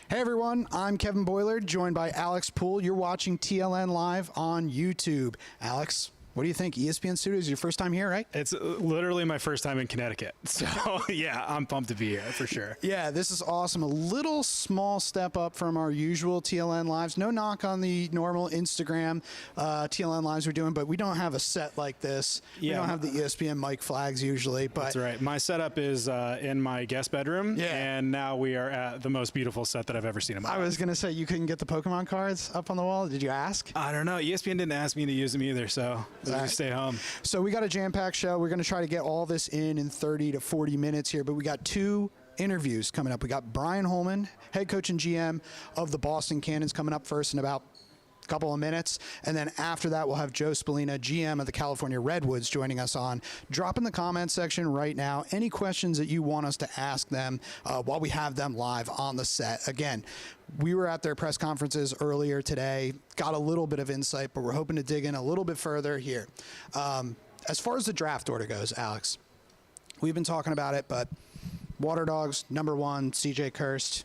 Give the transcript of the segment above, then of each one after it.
Hey everyone, I'm Kevin Boiler, joined by Alex Poole. You're watching TLN Live on YouTube. Alex, what do you think? ESPN Studios, your first time here, right? It's literally my first time in Connecticut. So, yeah, I'm pumped to be here for sure. Yeah, this is awesome. A little small step up from our usual TLN Lives. No knock on the normal Instagram TLN Lives we're doing, but we don't have a set like this. Yeah. We don't have the ESPN mic flags usually. But that's right. My setup is in my guest bedroom, and now we are at the most beautiful set that I've ever seen in my life. I was going to say, you couldn't get the Pokemon cards up on the wall. Did you ask? I don't know. ESPN didn't ask me to use them either, so just stay home. So we got a jam-packed show. We're going to try to get all this in 30 to 40 minutes here, but we got two interviews coming up. We got Brian Holman, head coach and GM of the Boston Cannons, coming up first in about a couple of minutes, and then after that we'll have Joe Spallina, GM of the California Redwoods, joining us on. Drop in the comment section right now any questions that you want us to ask them while we have them live on the set. Again, we were at their press conferences earlier today, got a little bit of insight, but we're hoping to dig in a little bit further here. As far as the draft order goes, Alex, we've been talking about it, but Water Dogs, #1, 𝐓𝐇𝐄 𝐋𝐀𝐂𝐑𝐿.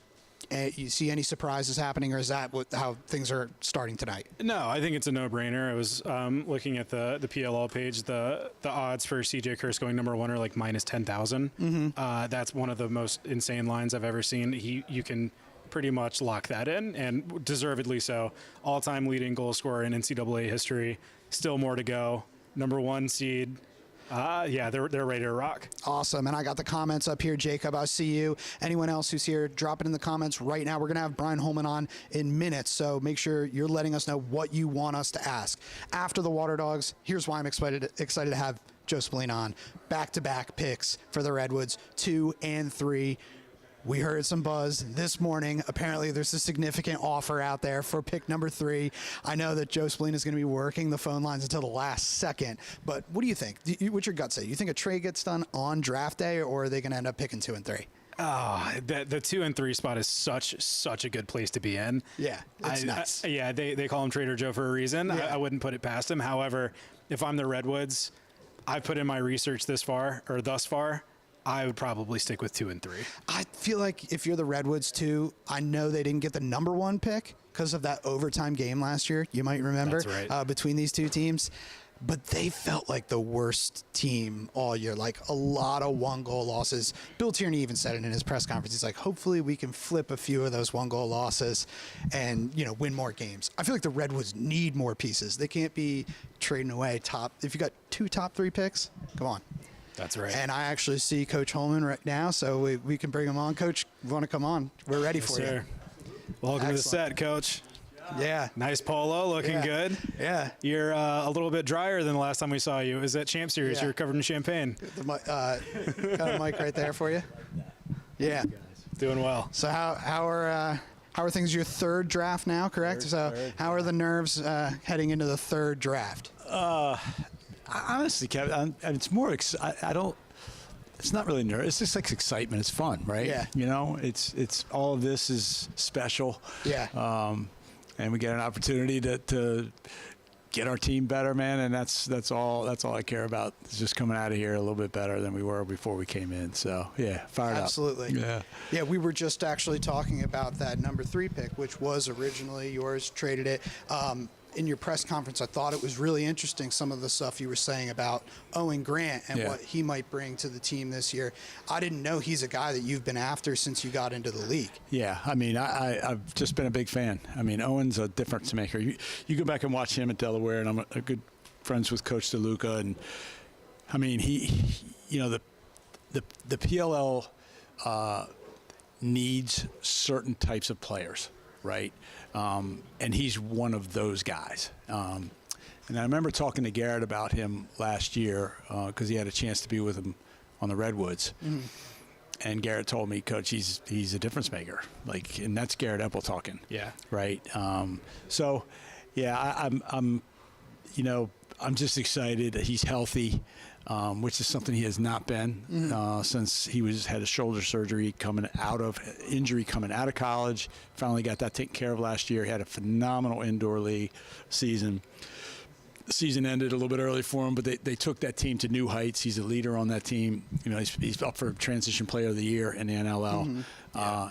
You see any surprises happening, or is that how things are starting tonight? No, I think it's a no-brainer. I was looking at the PLL page. The odds for 𝐓𝐇𝐄 𝐋𝐀𝐂𝐑𝐿 are like minus 10,000. That's one of the most insane lines I've ever seen. You can pretty much lock that in, and deservedly so. All-time leading goal scorer in NCAA history. Still more to go. #1 seed. Yeah, they're ready to rock. Awesome. And I got the comments up here. Jacob, I see you. Anyone else who's here, drop it in the comments right now. We're going to have Brian Holman on in minutes, so make sure you're letting us know what you want us to ask. After the Water Dogs, here's why I'm excited to have Joe Spallina on. Back-to-back picks for the Redwoods, 2 and 3. We heard some buzz this morning. Apparently, there's a significant offer out there for pick #3. I know that Joe Spallina is going to be working the phone lines until the last second, but what do you think? What's your gut say? You think a trade gets done on draft day, or are they going to end up picking 2 and 3? Oh, the 2 and 3 spot is such a good place to be in. Yeah, it's nice. Yeah, they call him Trader Joe for a reason. Yeah. I wouldn't put it past him. However, if I'm the Redwoods, I've put in my research thus far. I would probably stick with 2 and 3. I feel like if you're the Redwoods too, I know they didn't get the #1 pick because of that overtime game last year. You might remember. That's right. Between these two teams. But they felt like the worst team all year, like a lot of one-goal losses. Bill Tierney even said it in his press conference. He's like, hopefully we can flip a few of those one-goal losses and, win more games. I feel like the Redwoods need more pieces. They can't be trading away if you got 2 top 3 picks, come on. That's right. And I actually see Coach Holman right now, so we can bring him on. Coach, you want to come on? We're ready for you. Welcome to the set, Coach. Yeah. Nice polo, looking good. Yeah. You're a little bit drier than the last time we saw you. Is that Champ Series? You're covered in champagne. Got a mic right there for you. Yeah. Doing well. So how are things? Your 3rd draft now, correct? Third. How are the nerves heading into the 3rd draft? Honestly, Kevin, it's more. I don't. It's not really nervous. It's just like excitement. It's fun, right? Yeah. It's all of this is special. Yeah. And we get an opportunity to get our team better, man. And that's all I care about. Is just coming out of here a little bit better than we were before we came in. So yeah, fired up. Absolutely. Yeah. Yeah. We were just actually talking about that #3 pick, which was originally yours. Traded it. In your press conference, I thought it was really interesting, some of the stuff you were saying about Owen Grant and what he might bring to the team this year. I didn't know he's a guy that you've been after since you got into the league. Yeah, I mean, I've just been a big fan. I mean, Owen's a difference maker. You go back and watch him at Delaware, and I'm a good friends with Coach DeLuca, and I mean, the PLL needs certain types of players. Right, and he's one of those guys. And I remember talking to Garrett about him last year because he had a chance to be with him on the Redwoods. And Garrett told me, Coach, he's a difference maker. Like, and that's Garrett Epple talking. Yeah. Right. So, yeah, I'm just excited that he's healthy. Which is something he has not been since he had a shoulder surgery injury coming out of college. Finally got that taken care of last year. He had a phenomenal indoor league season. the season ended a little bit early for him, but they took that team to new heights. He's a leader on that team. You know, he's up for Transition Player of the Year in the NLL.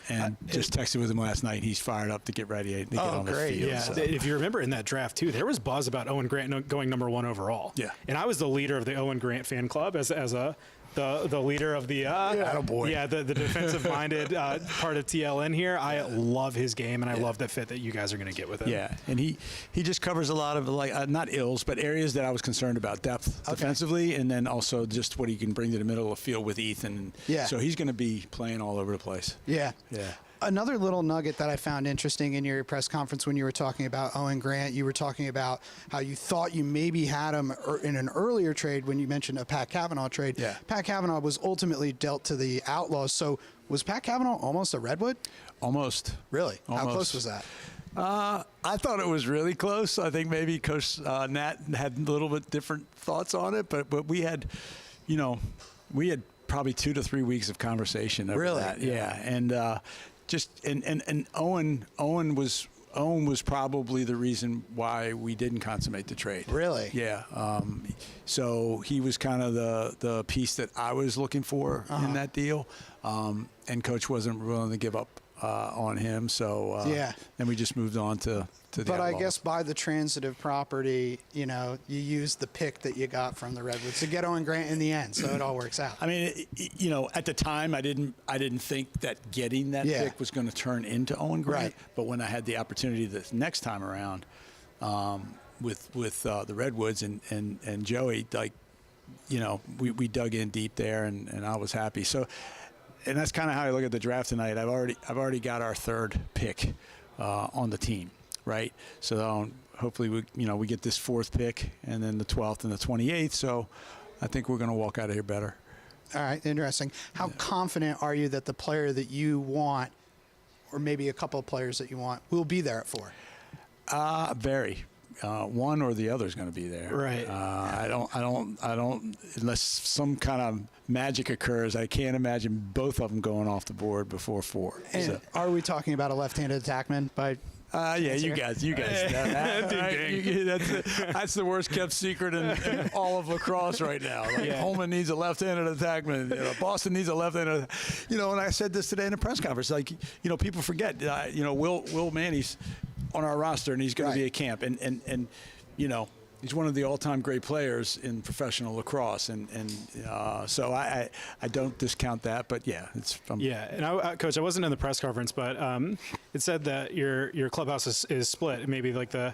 And just texted with him last night. He's fired up to get ready to get on the field. Yeah. So. If you remember in that draft too, there was buzz about Owen Grant going number 1 overall. Yeah. And I was the leader of the Owen Grant fan club as the leader of the the defensive-minded part of TLN here. I love his game, and I love the fit that you guys are going to get with him. Yeah, and he just covers a lot of not ills, but areas that I was concerned about: depth defensively, and then also just what he can bring to the middle of the field with Ethan. Yeah. So he's going to be playing all over the place. Yeah. Yeah. Another little nugget that I found interesting in your press conference when you were talking about Owen Grant, you were talking about how you thought you maybe had him in an earlier trade when you mentioned a Pat Cavanaugh trade. Yeah. Pat Cavanaugh was ultimately dealt to the Outlaws. So was Pat Cavanaugh almost a Redwood? Almost. Really? Almost. How close was that? I thought it was really close. I think maybe Coach Nat had a little bit different thoughts on it, but we had, probably 2 to 3 weeks of conversation over that. Yeah, and and Owen was probably the reason why we didn't consummate the trade. Really? Yeah. So he was kind of the piece that I was looking for in that deal, and Coach wasn't willing to give up on him. So then we just moved on to the But I Outlaws. guess by the transitive property, you used the pick that you got from the Redwoods to get Owen Grant in the end, so it all works out. I mean, at the time, I didn't think that getting that pick was going to turn into Owen Grant. Right. But when I had the opportunity the next time around with the Redwoods and Joey, we dug in deep there, and I was happy. So, and that's kind of how I look at the draft tonight. I've already got our 3rd pick on the team. Right, so hopefully we get this 4th pick, and then the 12th and the 28th. So I think we're going to walk out of here better. All right, interesting. How confident are you that the player that you want, or maybe a couple of players that you want, will be there at 4? Very. One or the other is going to be there. Right. I don't. Unless some kind of magic occurs, I can't imagine both of them going off the board before 4. And are we talking about a left-handed attackman by? Yeah, you guys know that, right? That's the worst kept secret in all of lacrosse right now. Holman needs a left-handed attackman. Boston needs a left-handed. And I said this today in a press conference. People forget. Will Manny's on our roster, and he's going to be at camp, and he's one of the all-time great players in professional lacrosse, and so I don't discount that, but it's and Coach, I wasn't in the press conference, but it said that your clubhouse is split. Maybe like the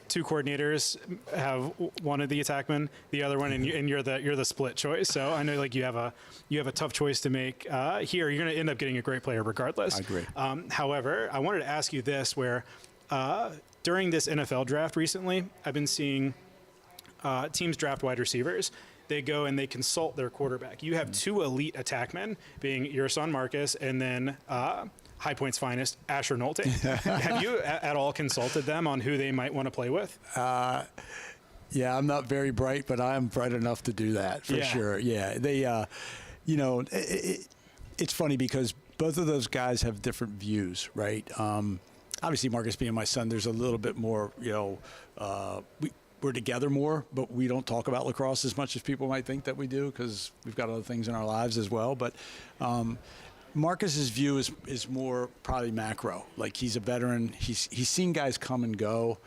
2 coordinators have one of the attackmen, the other one, and you're the split choice. So I know you have a tough choice to make here. You're going to end up getting a great player regardless. I agree. However, I wanted to ask you this, where during this NFL draft recently, I've been seeing teams draft wide receivers. They go and they consult their quarterback. You have 2 elite attackmen, being your son Marcus, and then High Point's finest, Asher Nolte. Have you at all consulted them on who they might want to play with? Yeah, I'm not very bright, but I'm bright enough to do that for sure. Yeah, they, it's funny because both of those guys have different views, right? Obviously, Marcus being my son, there's a little bit more, we're together more, but we don't talk about lacrosse as much as people might think that we do because we've got other things in our lives as well. But Marcus's view is more probably macro. Like, he's a veteran. He's seen guys come and go.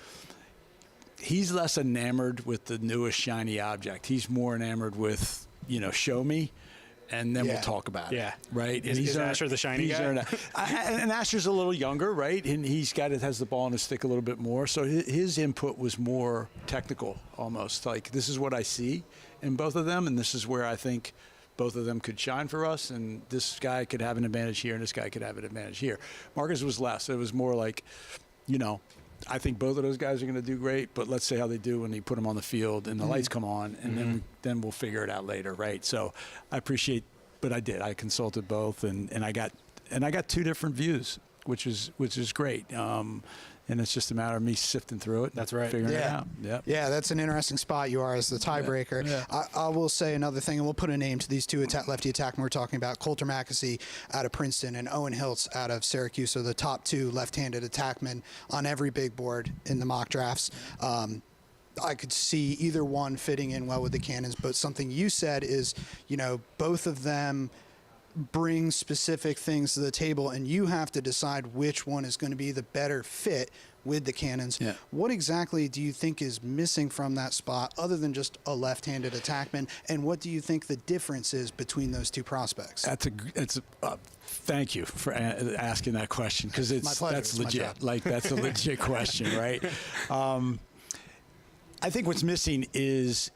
He's less enamored with the newest shiny object. He's more enamored with, show me. And then we'll talk about it. Right. And is Asher the shiny guy? And Asher's a little younger, right? And has the ball in his stick a little bit more. So his input was more technical, almost like, this is what I see in both of them, and this is where I think both of them could shine for us, and this guy could have an advantage here, and this guy could have an advantage here. Marcus was less. It was more like, I think both of those guys are going to do great, but let's see how they do when you put them on the field and the lights come on, and then we'll figure it out later, right? So I appreciate, but I did. I consulted both, and I got 2 different views, which is great. And it's just a matter of me sifting through it. That's right. Figuring it out. Yeah, that's an interesting spot you are as the tiebreaker. I will say another thing, and we'll put a name to these 2 lefty attackmen we're talking about. Coulter Mackesy out of Princeton and Owen Hiltz out of Syracuse are the top 2 left-handed attackmen on every big board in the mock drafts. I could see either one fitting in well with the Cannons, but something you said is, both of them bring specific things to the table, and you have to decide which one is going to be the better fit with the Cannons. Yeah. What exactly do you think is missing from that spot other than just a left-handed attackman, and what do you think the difference is between those two prospects? Thank you for asking that question, because that's legit. Like, that's a legit question, right? I think what's missing is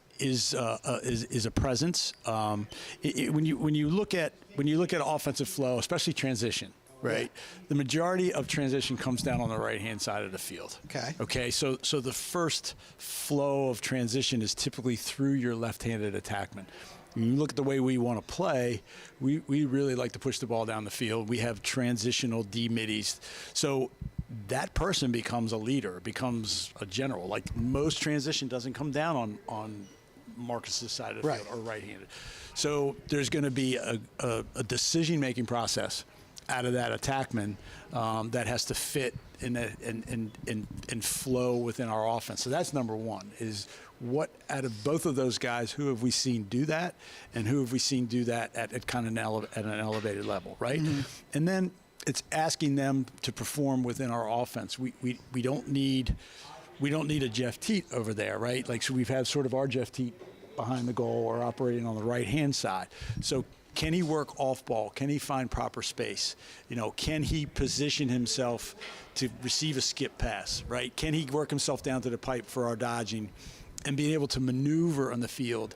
a presence. When you look at offensive flow, especially transition, right? The majority of transition comes down on the right-hand side of the field. Okay. So the first flow of transition is typically through your left-handed attackman. When you look at the way we want to play, we really like to push the ball down the field. We have transitional D-middies. So that person becomes a leader, becomes a general. Like, most transition doesn't come down on Marcus's side of the field, or right-handed. So there's going to be a decision-making process out of that attackman that has to fit and flow within our offense. So that's number one, is what out of both of those guys, who have we seen do that, and who have we seen do that at kind of at an elevated level, right? Mm-hmm. And then it's asking them to perform within our offense. We don't need a Jeff Teat over there, right? Like, so we've had sort of our Jeff Teat behind the goal or operating on the right-hand side. So can he work off ball? Can he find proper space? Can he position himself to receive a skip pass, right? Can he work himself down to the pipe for our dodging and being able to maneuver on the field?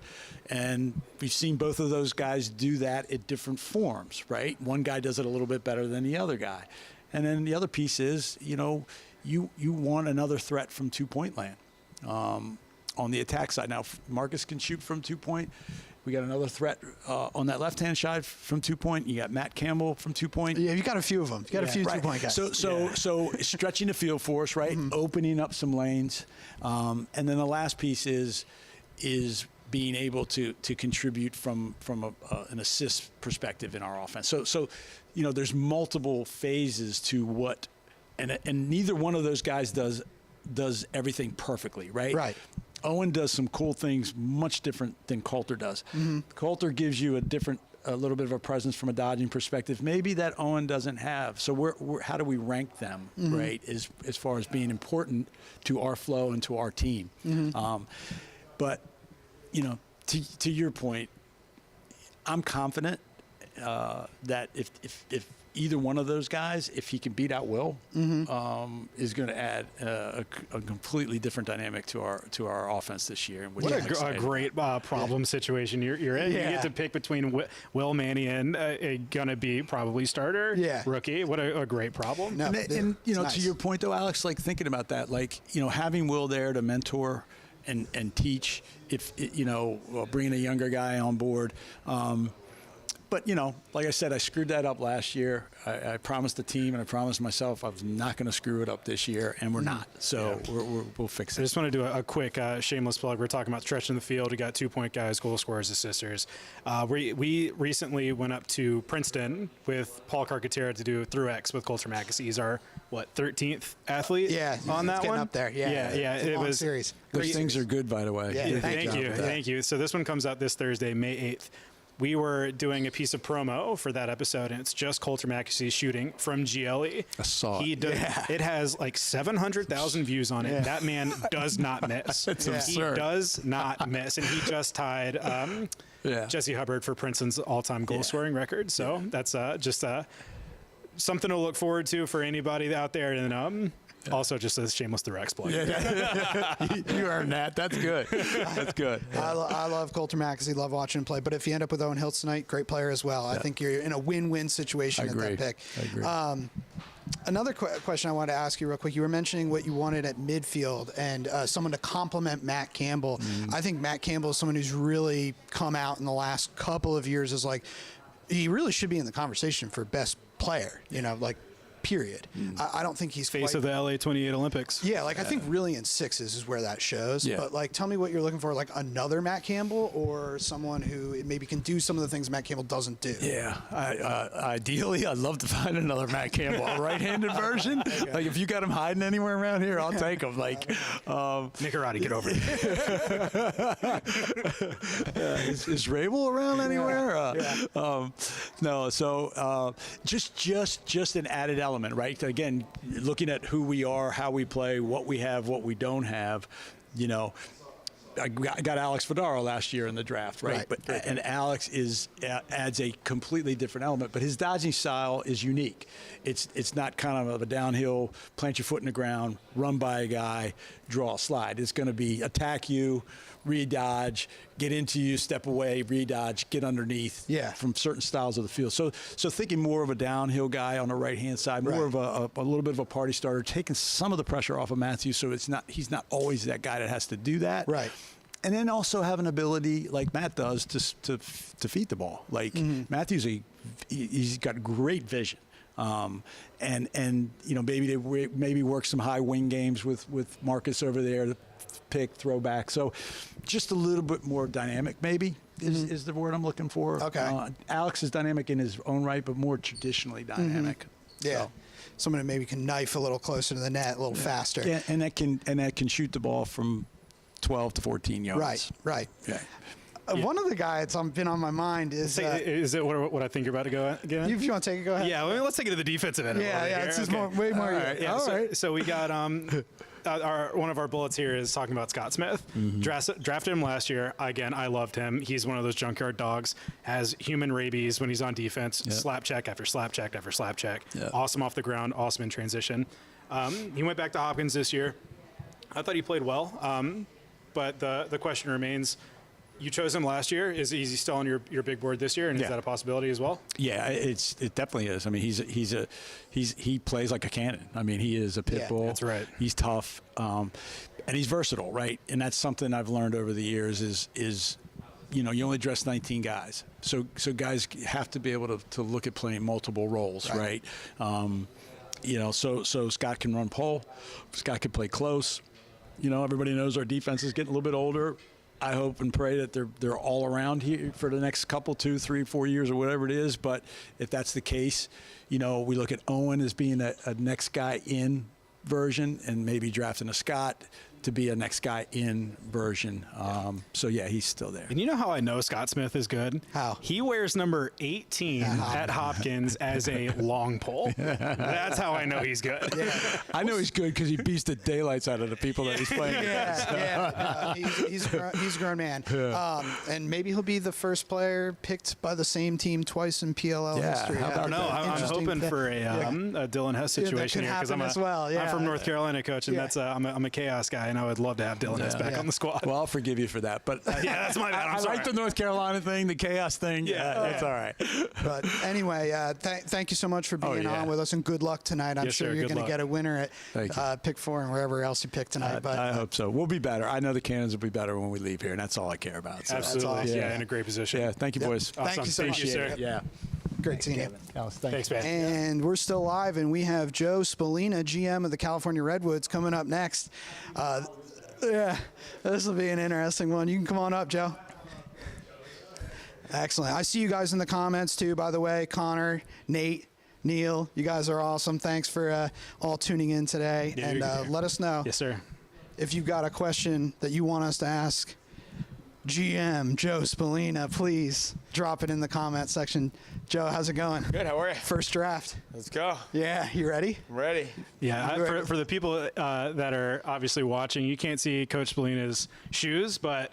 And we've seen both of those guys do that at different forms, right? One guy does it a little bit better than the other guy. And then the other piece is, you want another threat from two-point land on the attack side. Now, Marcus can shoot from two-point. We got another threat on that left-hand side from two-point. You got Matt Campbell from two-point. Yeah, you got a few of them. You got a few two-point guys. So stretching the field for us, right? Mm-hmm. Opening up some lanes. And then the last piece is being able to contribute from an assist perspective in our offense. So there's multiple phases to what, and neither one of those guys does everything perfectly, right? Right. Owen does some cool things, much different than Coulter does. Mm-hmm. Coulter gives you a little bit of a presence from a dodging perspective, maybe that Owen doesn't have. So how do we rank them, mm-hmm. right? As far as being important to our flow and to our team. Mm-hmm. But to your point, I'm confident that if either one of those guys, if he can beat out Will, mm-hmm. Is going to add a completely different dynamic to our offense this year. What a great problem situation you're in. Yeah. You get to pick between Will Mannion, going to be probably starter, rookie. What a great problem. No, and nice. To your point though, Alex, like thinking about that, like having Will there to mentor and teach, bringing a younger guy on board. But, like I said, I screwed that up last year. I promised the team and I promised myself I was not going to screw it up this year, and we're not. So we'll fix it. I just want to do a quick shameless plug. We're talking about stretching the field. We got 2-point guys, goal scorers, assisters. We recently went up to Princeton with Paul Carcaterra to do Through X with Coulter Mackesy. He's our, 13th athlete on that one? Up there. Yeah. It was series. Those things are good, by the way. Yeah, thank you. So this one comes out this Thursday, May 8th. We were doing a piece of promo for that episode, and it's just Coulter Mackesy shooting from GLE. I saw it. It has like 700,000 views on it. Yeah. That man does not miss. It's absurd. He does not miss, and he just tied Jesse Hubbard for Princeton's all-time goal-scoring record. So that's just something to look forward to for anybody out there. And also just a shameless direct plug. You earned that. That's good. That's good. I love Coulter Mackesy. Love watching him play. But if you end up with Owen Hiltz tonight, great player as well. I think you're in a win-win situation at that pick. I agree. Another question I wanted to ask you real quick. You were mentioning what you wanted at midfield and someone to complement Matt Campbell. I think Matt Campbell is someone who's really come out in the last couple of years as he really should be in the conversation for best player. period. I don't think he's Face quite, of the LA 28 Olympics. Yeah, like I think really in sixes is where that shows. Yeah. But like, tell me what you're looking for, like another Matt Campbell or someone who maybe can do some of the things Matt Campbell doesn't do. Yeah, ideally, I'd love to find another Matt Campbell, a right-handed version. Okay. Like if you got him hiding anywhere around here, I'll take him. Like, Nicarati, get over it. is Rabel around anywhere? Yeah. No, so just an added element, right? Again, looking at who we are, how we play, what we have, what we don't have, you know. I got Alex Fedaro last year in the draft, right? And Alex adds a completely different element, but his dodging style is unique. It's not kind of a downhill, plant your foot in the ground, run by a guy, draw a slide. It's going to be attack you, re-dodge, get into you, step away, re-dodge, get underneath. Yeah. From certain styles of the field. So thinking more of a downhill guy on the right-hand side, more of a little bit of a party starter, taking some of the pressure off of Matthews, so he's not always that guy that has to do that. Right. And then also have an ability like Matt does to feed the ball. Like Matthews, he's got great vision. And you know, maybe work some high wing games with Marcus over there to pick, throw back. So just a little bit more dynamic maybe is the word I'm looking for. Okay. Alex is dynamic in his own right, but more traditionally dynamic. Yeah. So. Someone who maybe can knife a little closer to the net, a little faster. Yeah, and that can shoot the ball from 12 to 14 yards. Right. Yeah. One of the guys that's been on my mind is. Is it what I think you're about to go again? If you want to take it, go ahead. Yeah, well, let's take it to the defensive end. Yeah, it's just way more. All right, yeah, All right. So we got one of our bullets here is talking about Scott Smith. Drafted him last year. Again, I loved him. He's one of those junkyard dogs. Has human rabies when he's on defense. Yep. Slap check after slap check after slap check. Yep. Awesome off the ground. Awesome in transition. He went back to Hopkins this year. I thought he played well. But the question remains, you chose him last year. Is he still on your big board this year? And is that a possibility as well? Yeah, it definitely is. I mean, he plays like a cannon. I mean, he is a pit bull. That's right. He's tough, and he's versatile, right? And that's something I've learned over the years is you know, you only dress 19 guys. So guys have to be able to look at playing multiple roles, right? You know, so Scott can run pole. Scott can play close. You know, everybody knows our defense is getting a little bit older. I hope and pray that they're all around here for the next couple, 2, 3, 4 years or whatever it is. But if that's the case, you know, we look at Owen as being a next guy in version and maybe drafting a Scott to be a next guy in version. So, yeah, he's still there. And you know how I know Scott Smith is good? How? He wears number 18 at Hopkins as a long pole. That's how I know he's good. Yeah. I know he's good because he beats the daylights out of the people that he's playing against. He's a grown man. And maybe he'll be the first player picked by the same team twice in PLL history. how I about don't know. I'm hoping for a Dylan Hess situation here because I'm from North Carolina, coach, and that's I'm a chaos guy, and I would love to have Dylan Hess back on the squad. Well, I'll forgive you for that. But yeah, that's my bad. I'm I sorry. like the North Carolina thing, the chaos thing. Yeah, that's all right. But anyway, thank you so much for being on with us, and good luck tonight. I'm sure you're going to get a winner at pick 4 and wherever else you pick tonight. But I hope so. We'll be better. I know the Cannons will be better when we leave here, and that's all I care about. So. Absolutely. Yeah, in a great position. Yeah, thank you, boys. Awesome. Thank you so much. Appreciate it. Yeah. Great seeing you. Thanks, man. And we're still live, and we have Joe Spallina, GM of the California Redwoods, coming up next. Yeah, this will be an interesting one. You can come on up, Joe. Excellent. I see you guys in the comments, too, by the way. Connor, Nate, Neil, you guys are awesome. Thanks for all tuning in today. Yeah, and let us know if you've got a question that you want us to ask GM Joe Spallina. Please drop it in the comment section. Joe, how's it going? Good, how are you? First draft. Let's go. Yeah, you ready? I'm ready. Yeah, for the people that are obviously watching, you can't see Coach Spallina's shoes, but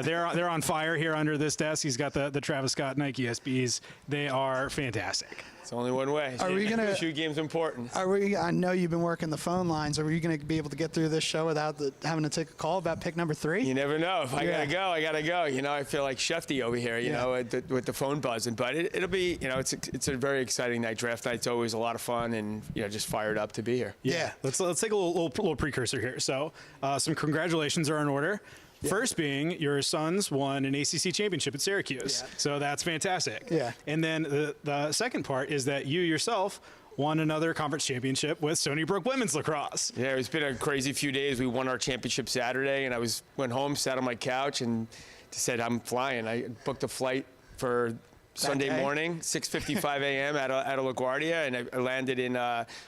they're on fire here under this desk. He's got the Travis Scott Nike SBs. They are fantastic. It's only one way. Are we gonna? Shoe game's important. I know you've been working the phone lines. Are we going to be able to get through this show without having to take a call about pick number 3? You never know. If I gotta go. You know, I feel like Shefty over here. You know, with the phone buzzing. But it'll be. You know, it's a very exciting night. Draft night's always a lot of fun, and you know, just fired up to be here. Yeah. Let's take a little precursor here. So, some congratulations are in order. Yeah. First being your sons won an ACC championship at Syracuse. Yeah. So that's fantastic. Yeah. And then the second part is that you yourself won another conference championship with Stony Brook Women's Lacrosse. Yeah, it's been a crazy few days. We won our championship Saturday, and I went home, sat on my couch, and said, I'm flying. I booked a flight for Sunday morning, 6:55 a.m. out of LaGuardia, and I landed in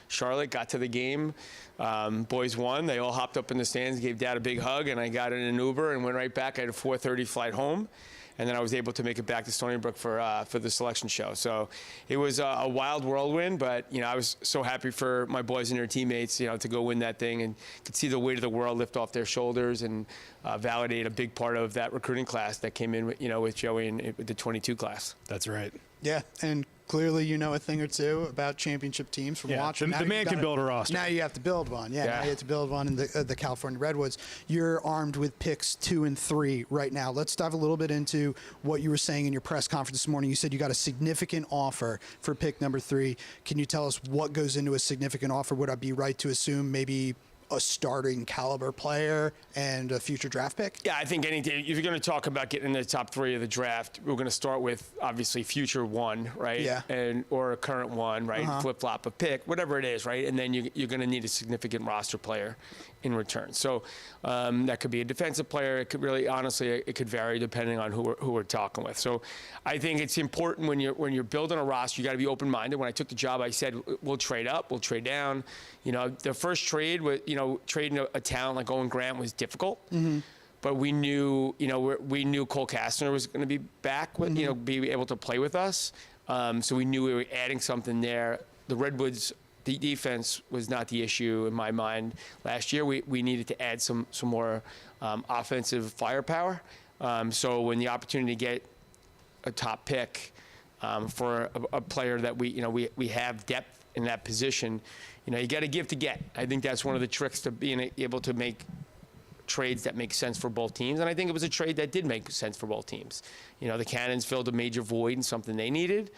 Charlotte, got to the game. Boys won. They all hopped up in the stands, gave Dad a big hug, and I got in an Uber and went right back. I had a 4:30 flight home. And then I was able to make it back to Stony Brook for the selection show. So it was a wild whirlwind, but I was so happy for my boys and their teammates, to go win that thing and could see the weight of the world lift off their shoulders and validate a big part of that recruiting class that came in, with Joey and with the 22 class. That's right. Yeah, and clearly you know a thing or two about championship teams from watching. The man can build a roster. Now you have to build one. Yeah, now you have to build one in the California Redwoods. You're armed with picks 2 and 3 right now. Let's dive a little bit into what you were saying in your press conference this morning. You said you got a significant offer for pick number 3. Can you tell us what goes into a significant offer? Would I be right to assume maybe a starting caliber player and a future draft pick? Yeah, I think anything. If you're going to talk about getting in the top 3 of the draft, we're going to start with obviously future 1, right? Yeah. Or a current 1, right? Flip flop a pick, whatever it is, right? And then you're going to need a significant roster player in return. So that could be a defensive player. It could really, honestly, it could vary depending on who we're talking with. So I think it's important when you're building a roster, you got to be open-minded. When I took the job, I said we'll trade up, we'll trade down. The first trade was, trading a talent like Owen Grant was difficult. But we knew, we knew Cole Kastner was going to be back, with, be able to play with us. So we knew we were adding something there. The Redwoods, the defense was not the issue in my mind last year. We needed to add some more offensive firepower. So when the opportunity to get a top pick for a player that we have depth in that position, you got to give to get. I think that's one of the tricks to being able to make trades that make sense for both teams. And I think it was a trade that did make sense for both teams. The Cannons filled a major void and something they needed.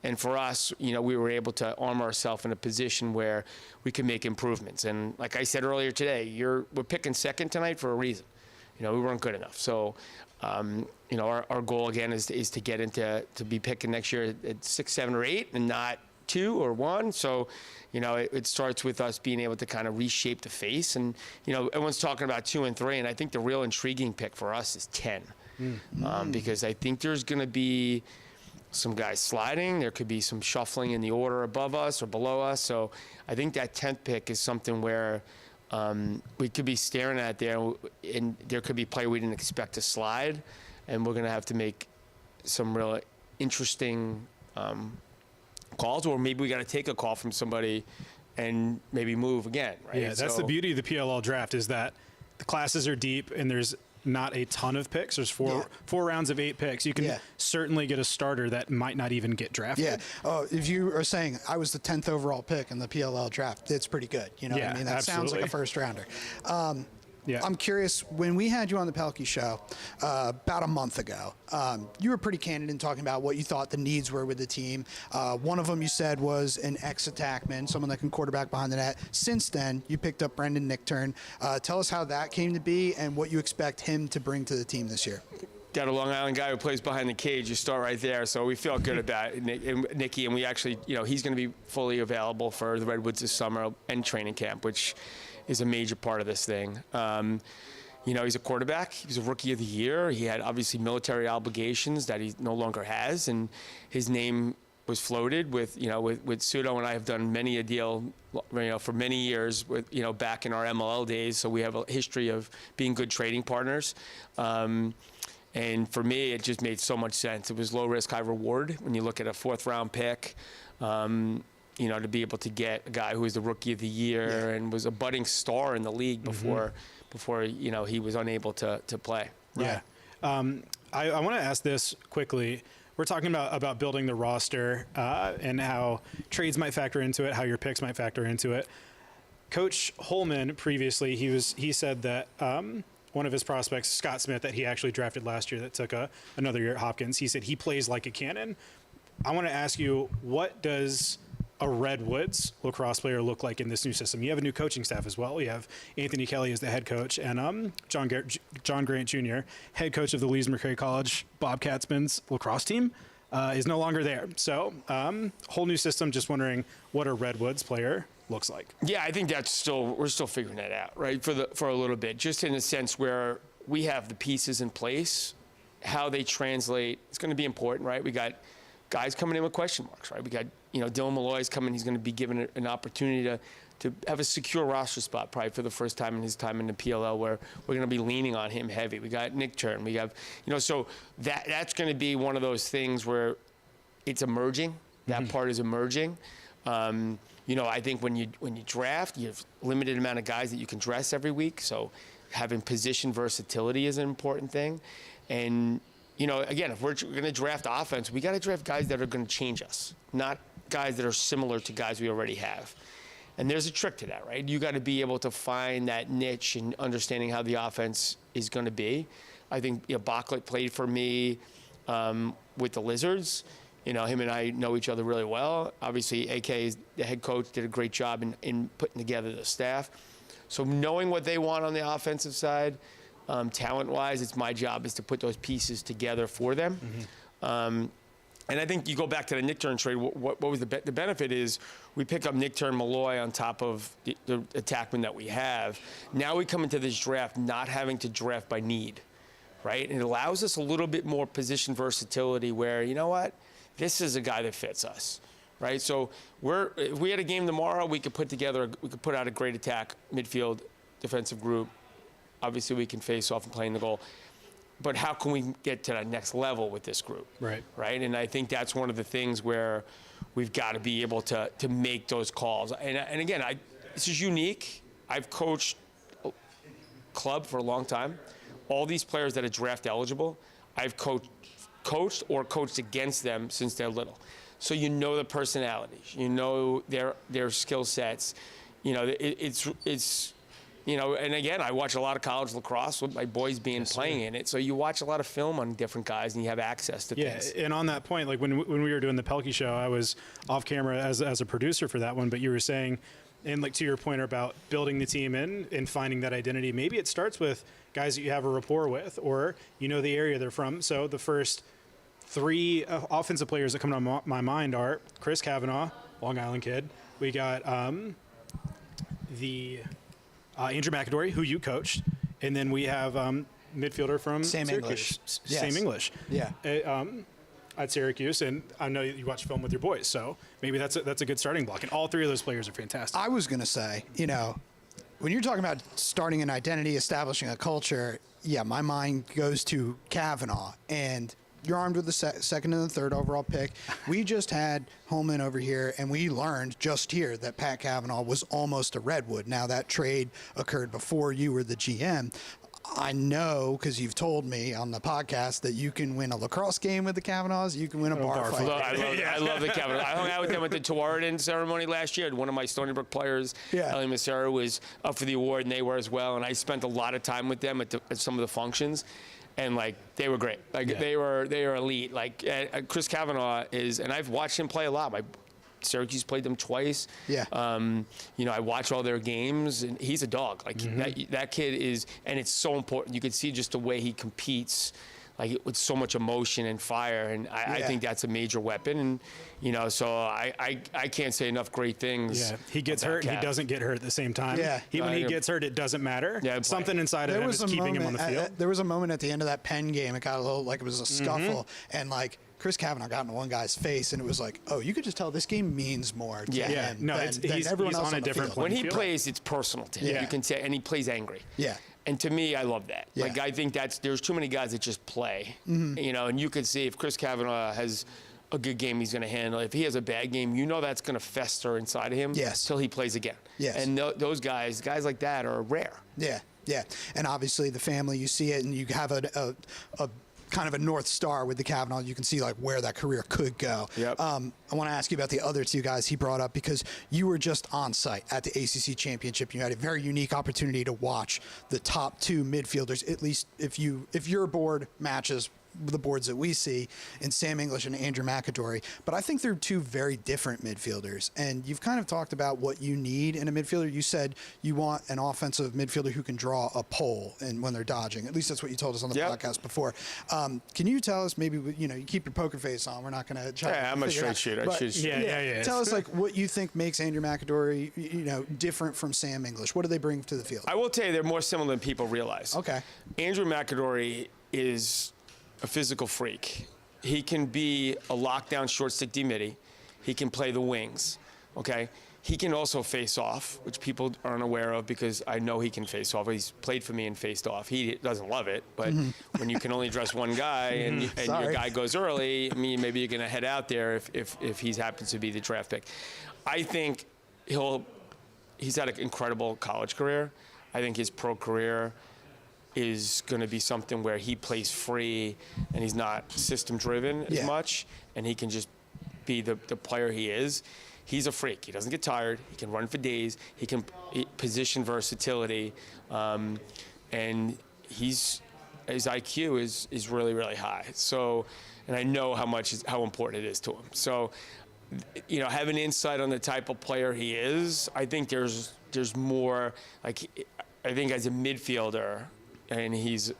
And for us, we were able to arm ourselves in a position where we could make improvements. And like I said earlier today, we're picking second tonight for a reason. We weren't good enough. So, our goal again is to get to be picking next year at 6, 7, or 8, and not 2 or 1. So, it starts with us being able to kind of reshape the face. And, everyone's talking about 2 and 3, and I think the real intriguing pick for us is 10. Because I think there's going to be some guys sliding. There could be some shuffling in the order above us or below us. So I think that 10th pick is something where we could be staring at there, and there could be play we didn't expect to slide, and we're going to have to make some real interesting calls, or maybe we got to take a call from somebody and maybe move again, right? Yeah, that's the beauty of the PLL draft, is that the classes are deep and there's not a ton of picks. There's four rounds of 8 picks. You can certainly get a starter that might not even get drafted. Yeah. If you are saying I was the 10th overall pick in the PLL draft, it's pretty good. You know what I mean? That sounds like a first rounder. I'm curious, when we had you on the 𝐓𝐇𝐄 show about a month ago, you were pretty candid in talking about what you thought the needs were with the team. One of them you said was an ex-attackman, someone that can quarterback behind the net. Since then, you picked up Brendan Nichtern. Tell us how that came to be and what you expect him to bring to the team this year. Got a Long Island guy who plays behind the cage. You start right there. So we feel good about it, Nicky, and we actually, he's going to be fully available for the Redwoods this summer and training camp, which is a major part of this thing. He's a quarterback. He was a rookie of the year. He had obviously military obligations that he no longer has, and his name was floated with Pseudo, and I have done many a deal, for many years with, back in our MLL days. So we have a history of being good trading partners. And for me, it just made so much sense. It was low risk, high reward. When you look at a 4th round pick, to be able to get a guy who was the rookie of the year and was a budding star in the league before he was unable to play. Right. Yeah. I want to ask this quickly. We're talking about building the roster and how trades might factor into it, how your picks might factor into it. Coach Holman previously, he said that one of his prospects, Scott Smith, that he actually drafted last year that took another year at Hopkins, he said he plays like a cannon. I want to ask you, what does a Redwoods lacrosse player look like in this new system? You have a new coaching staff as well. You have Anthony Kelly as the head coach, and John Grant Jr., head coach of the Lees McRae College Bobcats men's lacrosse team. is no longer there. So whole new system. Just wondering what a Redwoods player looks like. Yeah, I think we're still figuring that out, right? For a little bit, just in a sense where we have the pieces in place, how they translate. It's going to be important, right? We got guys coming in with question marks, right? We got Dylan Malloy's coming. He's going to be given an opportunity to have a secure roster spot probably for the first time in his time in the PLL, where we're going to be leaning on him heavy. We got Nick Turn. We have, so that's going to be one of those things where it's emerging. That part is emerging. I think when you draft, you have limited amount of guys that you can dress every week. So having position versatility is an important thing. And, again, if we're going to draft offense, we got to draft guys that are going to change us, not guys that are similar to guys we already have. And there's a trick to that, right? You got to be able to find that niche and understanding how the offense is going to be. I think Bachlet played for me with the Lizards. Him and I know each other really well. Obviously, AK, the head coach, did a great job in putting together the staff. So knowing what they want on the offensive side, talent-wise, it's my job is to put those pieces together for them. And I think you go back to the Nick Turn trade. What was the benefit is we pick up Nick Turn, Malloy on top of the attackmen that we have. Now we come into this draft not having to draft by need, right? And it allows us a little bit more position versatility where, this is a guy that fits us, right? So if we had a game tomorrow, we could put out a great attack, midfield, defensive group. Obviously, we can face off and play in the goal. But how can we get to that next level with this group? Right. Right. And I think that's one of the things where we've got to be able to make those calls. And again, this is unique. I've coached club for a long time. All these players that are draft eligible, I've coached or coached against them since they're little. So the personalities, their skill sets. It's and again, I watch a lot of college lacrosse with my boys playing in it. So you watch a lot of film on different guys, and you have access to things. Yeah, and on that point, like when we were doing the Pelkey show, I was off camera as a producer for that one. But you were saying, and like to your point about building the team and finding that identity, maybe it starts with guys that you have a rapport with, or the area they're from. So the first three offensive players that come to my mind are Chris Kavanaugh, Long Island kid. We got Andrew McAdory, who you coached, and then we have midfielder from Syracuse. Same English. Yeah. At Syracuse, and I know you watch film with your boys, so maybe that's a good starting block. And all three of those players are fantastic. I was going to say, when you're talking about starting an identity, establishing a culture, my mind goes to Kavanaugh. And you're armed with the second and the third overall pick. We just had Holman over here, and we learned just here that Pat Kavanaugh was almost a Redwood. Now, that trade occurred before you were the GM. I know, because you've told me on the podcast, that you can win a lacrosse game with the Kavanaughs. You can win a bar fight. I love the Kavanaugh. I hung out with them at the Tualatin ceremony last year. One of my Stony Brook players, Ellie Massera, was up for the award, and they were as well. And I spent a lot of time with them at some of the functions. And they were great. They were elite. Chris Kavanaugh is, and I've watched him play a lot. Syracuse played them twice. Yeah. I watch all their games, and he's a dog. That kid is, and it's so important. You can see just the way he competes, with so much emotion and fire. And I think that's a major weapon. And so I can't say enough great things. Yeah. He gets hurt, and he doesn't get hurt at the same time. Yeah. When he gets hurt, it doesn't matter. Yeah. Something inside of him is keeping him on the field. There was a moment at the end of that Penn game. It got a little like it was a scuffle, and Chris Kavanaugh got into one guy's face, and it was you could just tell this game means more to him than everyone else on a different field. When he plays, it's personal to him. You can say, and he plays angry. Yeah. And to me, I love that. Yeah. I think there's too many guys that just play, and you could see if Chris Kavanaugh has a good game, he's going to handle it. If he has a bad game, that's going to fester inside of him till he plays again. Yes. And those guys like that are rare. Yeah, yeah. And obviously the family, you see it, and you have a kind of a North Star with the Kavanaugh. You can see where that career could go. Yep. I want to ask you about the other two guys he brought up, because you were just on site at the ACC Championship. You had a very unique opportunity to watch the top two midfielders, at least if your board matches the boards that we see in Sam English and Andrew McAdory. But I think they're two very different midfielders. And you've kind of talked about what you need in a midfielder. You said you want an offensive midfielder who can draw a pole and when they're dodging. At least that's what you told us on the podcast before. Can you tell us maybe, you keep your poker face on. We're not going to try Yeah, I'm a straight shooter. Tell us like what you think makes Andrew McAdory, different from Sam English. What do they bring to the field? I will tell you, they're more similar than people realize. Okay. Andrew McAdory is a physical freak. He can be a lockdown short stick D-midi. He can play the wings, okay? He can also face off, which people aren't aware of because I know he can face off. He's played for me and faced off. He doesn't love it, but when you can only dress one guy and your guy goes early, I mean, maybe you're going to head out there if he happens to be the draft pick. I think he's had an incredible college career. I think his pro career is going to be something where he plays free and he's not system driven as much, and he can just be the player he is. He's a freak. He doesn't get tired. He can run for days. He can position versatility, and his IQ is really, really high. So, and I know how important it is to him. So, having insight on the type of player he is, I think there's more. Like, I think as a midfielder, and he's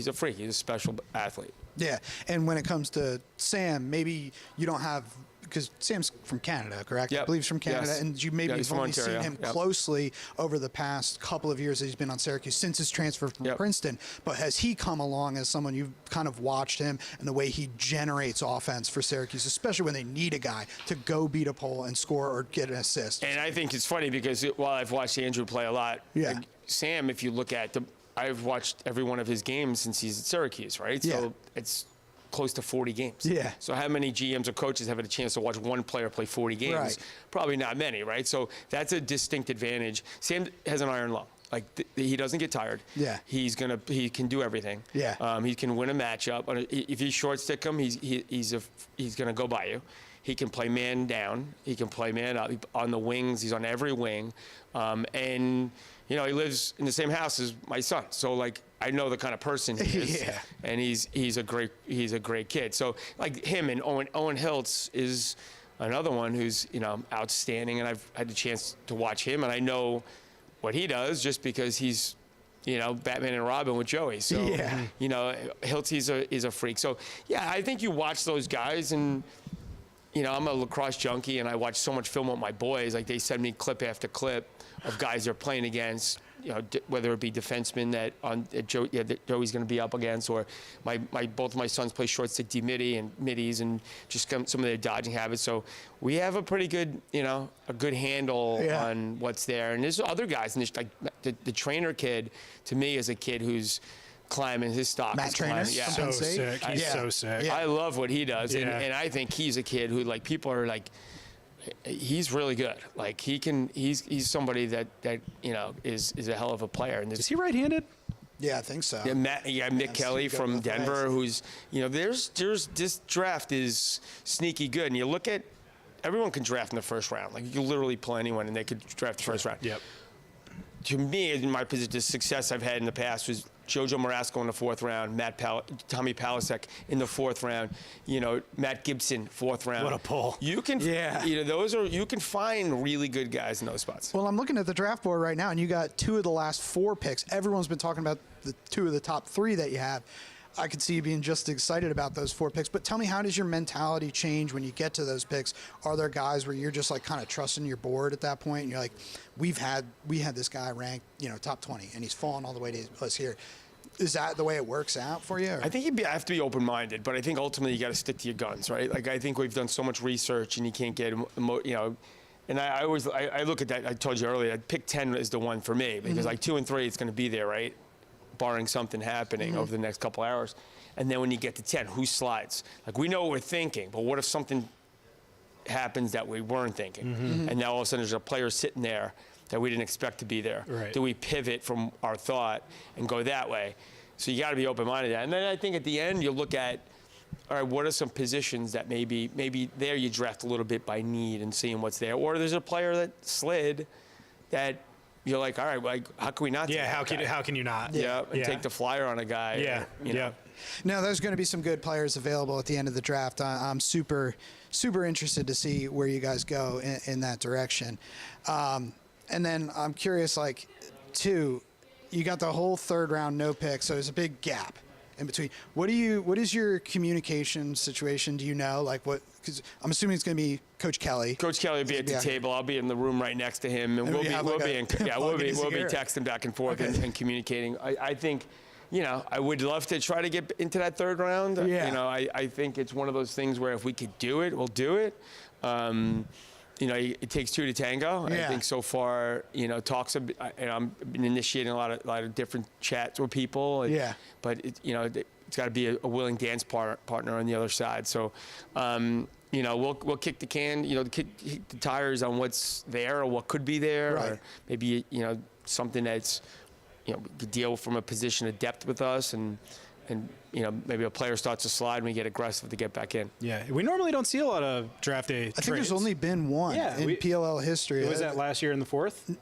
a freak. He's a special athlete. Yeah, and when it comes to Sam, maybe you don't have, because Sam's from Canada, correct? Yep. I believe he's from Canada, Yes. and you maybe Yeah, he's have only from seen Ontario. him closely over the past couple of years that he's been on Syracuse since his transfer from Princeton. But has he come along as someone you've kind of watched him and the way he generates offense for Syracuse, especially when they need a guy to go beat a pole and score or get an assist? And I think it's funny because while I've watched Andrew play a lot, Yeah. Sam, if you look at I've watched every one of his games since he's at Syracuse, right? Yeah. So it's close to 40 games. Yeah. So how many GMs or coaches have had a chance to watch one player play 40 games? Right. Probably not many, right? So that's a distinct advantage. Sam has an iron lung. Like he doesn't get tired. Yeah. He can do everything. Yeah. He can win a matchup. If you short stick him, he's gonna go by you. He can play man down. He can play man up. On the wings, he's on every wing, and he lives in the same house as my son. So like I know the kind of person he is, Yeah. and he's a great kid. So like him and Owen Hiltz is another one who's outstanding, and I've had the chance to watch him, and I know what he does just because he's Batman and Robin with Joey. So Hiltz is a freak. So yeah, I think you watch those guys and. I'm a lacrosse junkie, and I watch so much film with my boys. Like, they send me clip after clip of guys they're playing against, whether it be defensemen that Joey's going to be up against, or both of my sons play short stick D-midi and middies, and just some of their dodging habits. So we have a pretty good, a good handle on what's there. And there's other guys, and like the trainer kid, to me, is a kid who's climbing his stock. Matt Trainer? Yeah. So sick. He's so sick. I love what he does, Yeah. and I think he's a kid who, like, people are like, he's really good. Like, he's somebody that is a hell of a player. And Is he right-handed? Yeah, I think so. Mick Kelly from Denver, who's there's this draft is sneaky good, and you look at everyone can draft in the first round. Like, you can literally pull anyone, and they could draft the first round. Yep. To me, in my position, the success I've had in the past was Jojo Marasco in the fourth round, Tommy Palasek in the fourth round, Matt Gibson, fourth round. What a pull. You can, you can find really good guys in those spots. Well, I'm looking at the draft board right now, and you got 2 of the last 4 picks. Everyone's been talking about the 2 of the top 3 that you have. I could see you being just excited about those 4 picks. But tell me, how does your mentality change when you get to those picks? Are there guys where you're just like kind of trusting your board at that point, and you're like, we had this guy ranked, top 20, and he's fallen all the way to us here. Is that the way it works out for you? Or? I think you have to be open-minded, but I think ultimately you got to stick to your guns, right? Like, I think we've done so much research, and you can't get, and I always look at that. I told you earlier, pick 10 is the one for me because like 2 and 3, it's going to be there, right? Barring something happening over the next couple hours. And then when you get to 10, who slides? Like, we know what we're thinking, but what if something happens that we weren't thinking? And now all of a sudden there's a player sitting there that we didn't expect to be there. Right. Do we pivot from our thought and go that way? So you got to be open-minded. And then I think at the end you look at, all right, what are some positions that maybe there you draft a little bit by need and seeing what's there. Or there's a player that slid that you're like, all right, like, how can we not? Yeah, take that guy? how can you not? Yeah, and take the flyer on a guy. Yeah, you know. No, there's going to be some good players available at the end of the draft. I'm super interested to see where you guys go in that direction. And then I'm curious, like, too, you got the whole third round no pick, so there's a big gap in between. What is your communication situation? Do you know, like, what? Because I'm assuming it's going to be Coach Kelly. Coach Kelly will be at the table. I'll be in the room right next to him, and we'll be texting back and forth and communicating. I think, you know, I would love to try to get into that third round. Yeah. You know, I think it's one of those things where if we could do it, we'll do it. You know, it takes two to tango. Yeah. I think so far, you know, talks. And I've been initiating a lot of different chats with people. Yeah. But you know, it's got to be a willing dance partner on the other side. So, you know, we'll kick the can. You know, kick the tires on what's there or what could be there, Right. or maybe, you know, something that's, you know, could deal from a position of depth with us, and you know, maybe a player starts to slide and we get aggressive to get back in. Yeah, we normally don't see a lot of draft day I think trades. there's only been one in PLL history. Was that last year in the fourth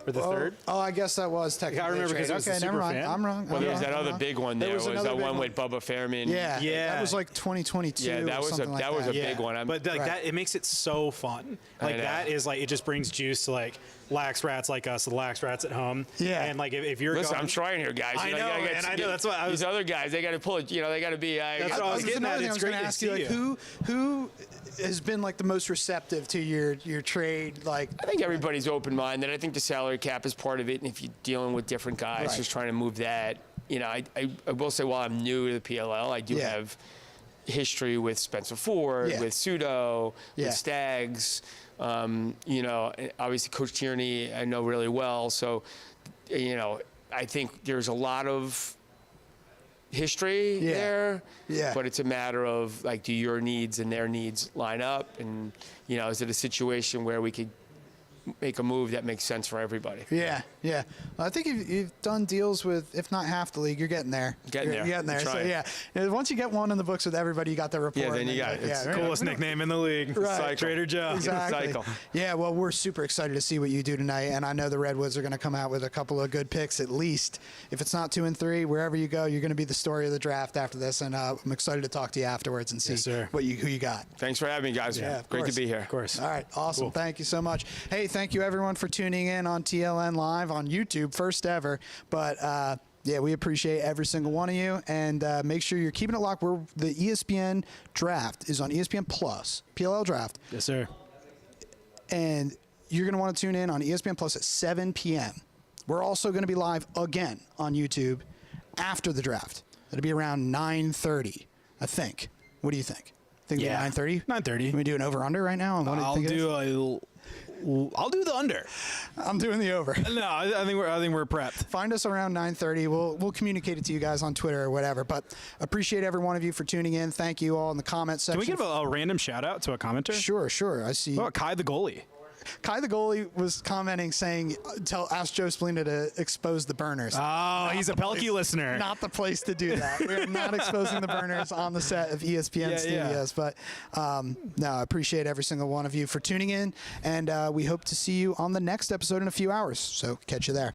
or the third? Oh, I guess that was technically. I remember a because trade. I was a okay, super never mind. fan. I'm wrong. Well, I'm there was wrong. that I'm other wrong. big one. There was another that big one with Bubba Fairman. Yeah, Yeah. that was like 2022. Yeah, that or was something that was a big one. But like Right. that, it makes it so fun. Like know. that is like, it just brings juice to like lax rats like us, the lax rats at home. Yeah. And like if you're Listen, going, I'm trying here, guys. I You know, you gotta and I know, that's what I was- These other guys, they got to pull it. You know, they got to be. That's what I was getting at. another thing It's I was great gonna to ask you, see like, who has been like the most receptive to your trade? Like, I think everybody's open-minded. I think the salary cap is part of it, and if you're dealing with different guys, Right. just trying to move that. You know, I will say, while I'm new to the PLL, I do Yeah. have history with Spencer Ford, Yeah. with Pseudo, Yeah. with Stags. You know, and obviously Coach Tierney I know really well. So, you know, I think there's a lot of history Yeah. there. Yeah. But it's a matter of, like, do your needs and their needs line up? And, you know, is it a situation where we could make a move that makes sense for everybody? yeah. Well, I think you've done deals with, if not half the league, you're getting there. Getting You're there. getting there. I'm So trying. yeah, once you get one in the books with everybody, you got the rapport. Yeah, then and you got it. It's right. coolest nickname in the league. Right. Cycle. Trader Joe. Exactly. Cycle. Yeah, well, we're super excited to see what you do tonight, and I know the Redwoods are going to come out with a couple of good picks at least. If it's not 2 and 3, wherever you go, you're going to be the story of the draft after this, and I'm excited to talk to you afterwards and see Yes, sir. who you got. Thanks for having me, guys. Yeah, of Great course. to be here. Of course. All right, awesome. Cool. Thank you so much. Hey, thank you everyone for tuning in on TLN Live on YouTube, first ever. But yeah, we appreciate every single one of you, and make sure you're keeping it locked. The ESPN draft is on ESPN Plus, PLL draft, Yes, sir. and you're going to want to tune in on ESPN Plus at 7 p.m. We're also going to be live again on YouTube after the draft. It'll be around 9:30, I think. What do you think? Think Yeah. 9:30? 9:30. Can we do an over/under right now? I'll do the under. I'm doing the over. No, I think we're prepped. Find us around 9:30. We'll communicate it to you guys on Twitter or whatever. But appreciate every one of you for tuning in. Thank you all in the comment section. Can we give a random shout out to a commenter? Sure. I see. What about Kai the goalie? Kai the goalie was commenting saying, ask Joe Spallina to expose the burners. Oh, he's a Pelkey listener. Not the place to do that. We are not exposing the burners on the set of ESPN Studios. But no, I appreciate every single one of you for tuning in. And we hope to see you on the next episode in a few hours. So catch you there.